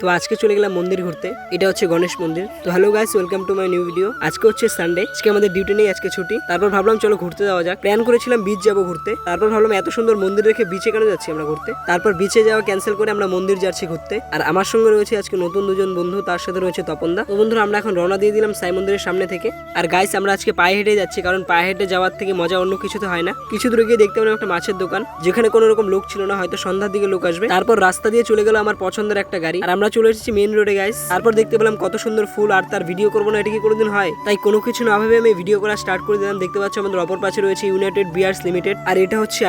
তো আজকে চলে গেলাম মন্দির ঘুরতে। এটা হচ্ছে গণেশ মন্দির। তো hello guys, welcome to my new video. আজকে হচ্ছে সানডে, আজকে আমাদের ডিউটি নেই, আজকে ছুটি। তারপর ভাবলাম চলো ঘুরতে যাওয়া যাক। প্ল্যান করেছিলাম বিচ যাবো ঘুরতে, তারপর ভাবলাম এত সুন্দর মন্দির রেখে বিচে কেন যাচ্ছি আমরা ঘুরতে। তারপর বিচে যাওয়া ক্যান্সেল করে আমরা মন্দির যাচ্ছি ঘুরতে। আর আমার সঙ্গে রয়েছে আজকে নতুন দুজন বন্ধু, তার সাথে রয়েছে তপনদা। তো বন্ধুরা আমরা এখন রওনা দিয়ে দিলাম সাই মন্দিরের সামনে থেকে। আর গাইস আমরা আজকে পায়ে হেঁটে যাচ্ছি, কারণ পায়ে হেঁটে যাওয়ার থেকে মজা অন্য কিছুতে হয় না। কিছু দূরে গিয়ে দেখতে পেলাম একটা মাছের দোকান, যেখানে কোনো রকম লোক ছিল না, হয়তো সন্ধ্যার দিকে লোক আসবে। তারপর রাস্তা দিয়ে চলে গেল আমার পছন্দের একটা গাড়ি, আর আমরা চলে এসেছি মেইন রোডে গাইস। তারপর দেখতে পেলাম কত সুন্দর ফুল, আর তার ভিডিও করবো না এটা কি কোনোদিন হয়? তাই কোনো কিছু না ভেবে আমি ভিডিও করা স্টার্ট করে দিলাম। দেখতে পাচ্ছি আমাদের অপর পাশে রয়েছে ইউনাইটেড বিয়ার্স লিমিটেড, আর এটা হচ্ছে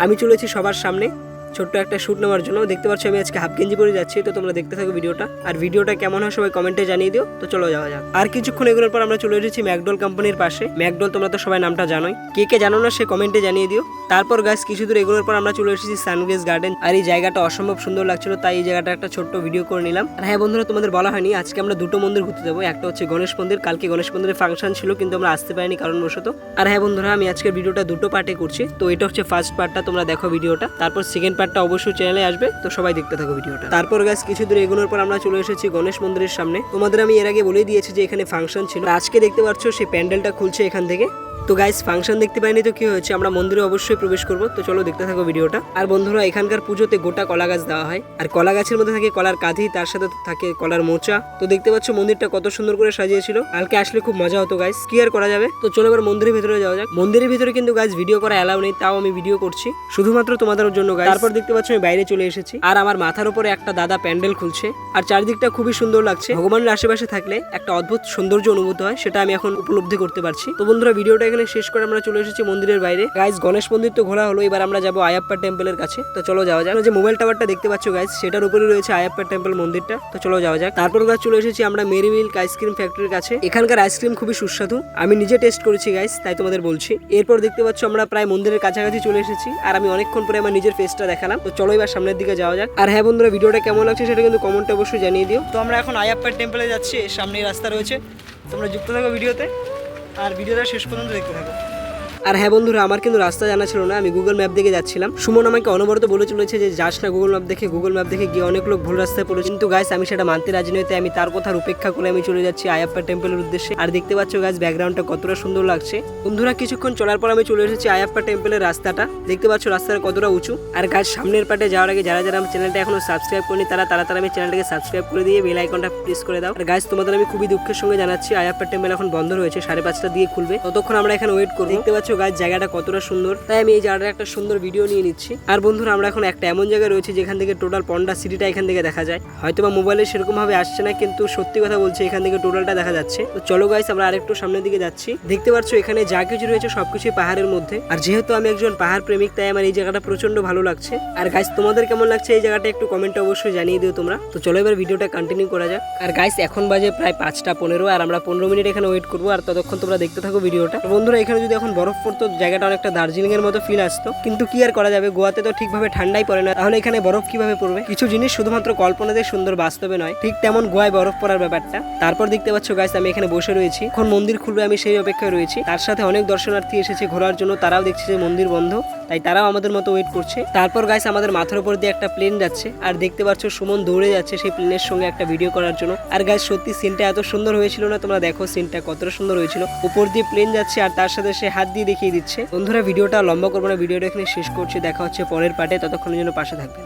আমি চলেছি সবার সামনে ছোট্ট একটা শুট নেওয়ার জন্য। দেখতে পাচ্ছ আমি আজকে হাফ গেঞ্জি পরে যাচ্ছি। তো তোমরা দেখতে থাকো ভিডিওটা, আর ভিডিওটা কেমন হয় সবাই কমেন্টে জানিয়ে দিও। তো চলো যাওয়া যাক। আর কিছুক্ষণ এগুলোর পর আমরা চলে এসেছি ম্যাকডোল কোম্পানির পাশে। ম্যাকডোল তোমরা তো সবাই নামটা জানোই, কে কে জানো না সে কমেন্টে জানিয়ে দিও। তারপর গাছ কিছু দূর এগুলোর পর আমরা চলে এসেছি সানগ্রেস গার্ডেন, আর এই জায়গাটা অসম্ভব সুন্দর লাগছিল, তাই এই জায়গাটা একটা ছোট্ট ভিডিও করে নিলাম। আর হ্যাঁ বন্ধুরা, তোমাদের বলা হয়নি আজকে আমরা দুটো মন্দির ঘুরতে যাবো। একটা হচ্ছে গণেশ মন্দির, কালকে গণেশ মন্দিরের ফাংশন ছিল কিন্তু আমরা আসতে পারিনি কারণবশত। আর হ্যাঁ বন্ধুরা, আমি আজকের ভিডিওটা দুটো পার্টে করছি। তো এটা হচ্ছে ফার্স্ট পার্টটা, তোমরা দেখো ভিডিওটা। তারপর সেকেন্ড পার্টটা অবশ্যই চ্যানেলে আসবে, তো সবাই দেখতে থাকো ভিডিওটা। তারপর গাছ কিছু দূর এগোনোর পর আমরা চলে এসেছি গণেশ মন্দিরের সামনে। তোমাদের আমি এর আগে বলে দিয়েছি যে এখানে ফাংশন ছিল, আজকে দেখতে পাচ্ছ সেই প্যান্ডেলটা খুলছে এখান থেকে। তো গাইস ফাংশন দেখতে পাইনি তো কি হয়েছে, আমরা মন্দিরে অবশ্যই প্রবেশ করব। তো চলো দেখতে থাকো ভিডিওটা। আর বন্ধুরা, এখানকার পুজোতে গোটা কলা গাছ দেওয়া হয়, আর কলা গাছের মধ্যে থাকে কলার কাঁধি, তার সাথে থাকে কলার মোচা। তো দেখতে পাচ্ছ মন্দিরটা কত সুন্দর করে সাজিয়েছিল। কালকে আসলে খুব মজা হতো গাইস, কি আর করা যাবে। তো চলো এবার মন্দিরের ভিতরে যাওয়া যাক। মন্দিরের ভিতরে কিন্তু গাইস ভিডিও করা অ্যালাউ নেই, তাও আমি ভিডিও করছি শুধুমাত্র তোমাদের জন্য গাইস। তারপর দেখতে পাচ্ছ আমি বাইরে চলে এসেছি, আর আমার মাথার উপরে একটা দাদা প্যান্ডেল খুলছে, আর চারিদিকটা খুবই সুন্দর লাগছে। ভগবানের আশেপাশে থাকলে একটা অদ্ভুত সৌন্দর্য অনুভূত হয়, সেটা আমি এখন উপলব্ধি করতে পারছি। তো বন্ধুরা, ভিডিওটা এখানে শেষ করে আমরা চলে এসেছি মন্দিরের বাইরে। গাইস গণেশ মন্দির তো ঘোরা হলো, এবার আমরা যাবো আয়াপ্পা টেম্পলের কাছে। তো চলো যাওয়া যাক। যে মোবাইল টাওয়ারটা দেখতে পাচ্ছ গাইস, সেটার উপরে রয়েছে আয়াপ্পা টেম্পল মন্দিরটা। তো চলো যাওয়া যাক। তারপর গাছ চলে এসেছি আমরা মেরি মিল্ক আইসক্রিম ফ্যাক্টরির কাছে। এখানকার আইসক্রিম খুবই সুস্বাদু, আমি নিজে টেস্ট করেছি গাইস, তাই তোমাদের বলছি। এরপর দেখতে পাচ্ছ আমরা প্রায় মন্দিরের কাছাকাছি চলে এসেছি, আর আমি অনেকক্ষণ পরে আমার নিজের ফেসটা দেখালাম। তো চলো এবার সামনের দিকে যাওয়া যাক। আর হ্যাঁ বন্ধুরা, ভিডিওটা কেমন লাগছে সেটা কিন্তু কমেন্টে অবশ্যই জানিয়ে দিও। তো আমরা এখন আয়াপ্পা টেম্পলে যাচ্ছি, সামনেই রাস্তা রয়েছে, তোমরা যুক্ত থাকো ভিডিওতে, আর ভিডিওটা শেষ পর্যন্ত দেখতে থাকো। আর হ্যাঁ বন্ধুরা, আমার কিন্তু রাস্তা জানা ছিল না, আমি গুগল ম্যাপ দেখে যাচ্ছিলাম। সুমন আমাকে অনবরত বলে চলেছে যে যাস না গুগল ম্যাপ দেখে গিয়ে অনেক লোক ভুল রাস্তায় পড়েছে। কিন্তু গাইস আমি সেটা মানতে রাজি নই, তাই আমি তার কথার উপেক্ষা করে আমি চলে যাচ্ছি আয়াপ্পা টেম্পলের উদ্দেশ্যে। আর দেখতে পাচ্ছ গাইস ব্যাকগ্রাউন্ডটা কতটা সুন্দর লাগছে। বন্ধুরা, কিছুক্ষণ চলার পর আমি চলে এসেছি আয়াপ্পা টেম্পলের রাস্তাটা। দেখতে পাচ্ছ রাস্তাটা কতটা উঁচু। আর গাইস সামনের পাটে যাওয়ার আগে যারা আমার চ্যানেলটা এখনো সাবস্ক্রাইব করেনি তারা তাড়াতাড়ি আমি চ্যানেলটাকে সাবস্ক্রাইব করে দিয়ে বেল আইকনটা প্রেস করে দাও। আর গাইস তোমাদের আমি খুবই দুঃখের সঙ্গে জানাচ্ছি আয়াপ্পা টেম্পল এখন বন্ধ রয়েছে, 5:30টা দিয়ে খুলবে, ততক্ষণ আমরা এখানে ওয়েট করব। দেখতে পাচ্ছ গাইস জায়গাটা কতটা সুন্দর, তাই আমি এই জায়গাটার একটা সুন্দর ভিডিও নিয়ে নিচ্ছি। আর বন্ধুরা, আমরা এখন একটা এমন জায়গায় রয়েছে যেখান থেকে টোটাল পন্ডা সিটিটা এখান থেকে দেখা যায়। হয়তো বা মোবাইলে সেরকম ভাবে আসছে না, কিন্তু সত্যি কথা বলছি এখান থেকে টোটালটা দেখা যাচ্ছে। তো চলো গাইস আমরা আরেকটু সামনের দিকে যাচ্ছি। দেখতে পাচ্ছ এখানে যা কিছু রয়েছে সবকিছুই পাহাড়ের মধ্যে, আর যেহেতু আমি একজন পাহাড় প্রেমিক তাই আমার এই জায়গাটা প্রচন্ড ভালো লাগছে। আর গাইস তোমাদের কেমন লাগছে এই জায়গাটা একটু কমেন্টে অবশ্যই জানিয়ে দিও তোমরা। তো চলো এবার ভিডিওটা কন্টিনিউ করা যাক। আর গাইস এখন বাজে প্রায় 5:15, আর আমরা 15 মিনিট এখানে ওয়েট করবো, আর ততক্ষণ তোমরা দেখতে থাকো ভিডিওটা। বন্ধুরা, এখানে যদি এখন বরফ পড়তো জায়গাটা অনেকটা দার্জিলিং এর মতো ফিল আসতো, কিন্তু কি আর করা যাবে, গোয়াতে তো ঠিকভাবে ঠান্ডাই পড়ে না, তাহলে এখানে বরফ কিভাবে পড়বে। কিছু জিনিস শুধুমাত্র কল্পনাতে সুন্দর, বাস্তবে নয়। ঠিক তেমন গোয়ায় বরফ পড়ার ব্যাপারটা। তারপর দেখতে পাচ্ছ গাইস আমি এখানে বসে রয়েছি, এখন মন্দির খুলবে আমি সেই অপেক্ষায় রয়েছি। তার সাথে অনেক দর্শনার্থী এসেছে ঘোরার জন্য, তারাও দেখছে যে মন্দির বন্ধ, তাই তারাও আমাদের মতো ওয়েট করছে। তারপর গাইস আমাদের মাথার উপর দিয়ে একটা প্লেন যাচ্ছে, আর দেখতে পাচ্ছ সুমন দৌড়ে যাচ্ছে সেই প্লেনের সঙ্গে একটা ভিডিও করার জন্য। আর গাইস সত্যি সিনটা এত সুন্দর হয়েছিল না, তোমরা দেখো সিনটা কতটা সুন্দর হয়েছিল। উপর দিয়ে প্লেন যাচ্ছে আর তার সাথে সে হাত দিয়ে দেখিয়ে দিচ্ছে। বন্ধুরা, ভিডিওটা লম্বা করবো না, ভিডিওটা এখানে শেষ করছি, দেখা হচ্ছে পরের পার্টে, ততক্ষণের জন্য পাশে থাকবেন।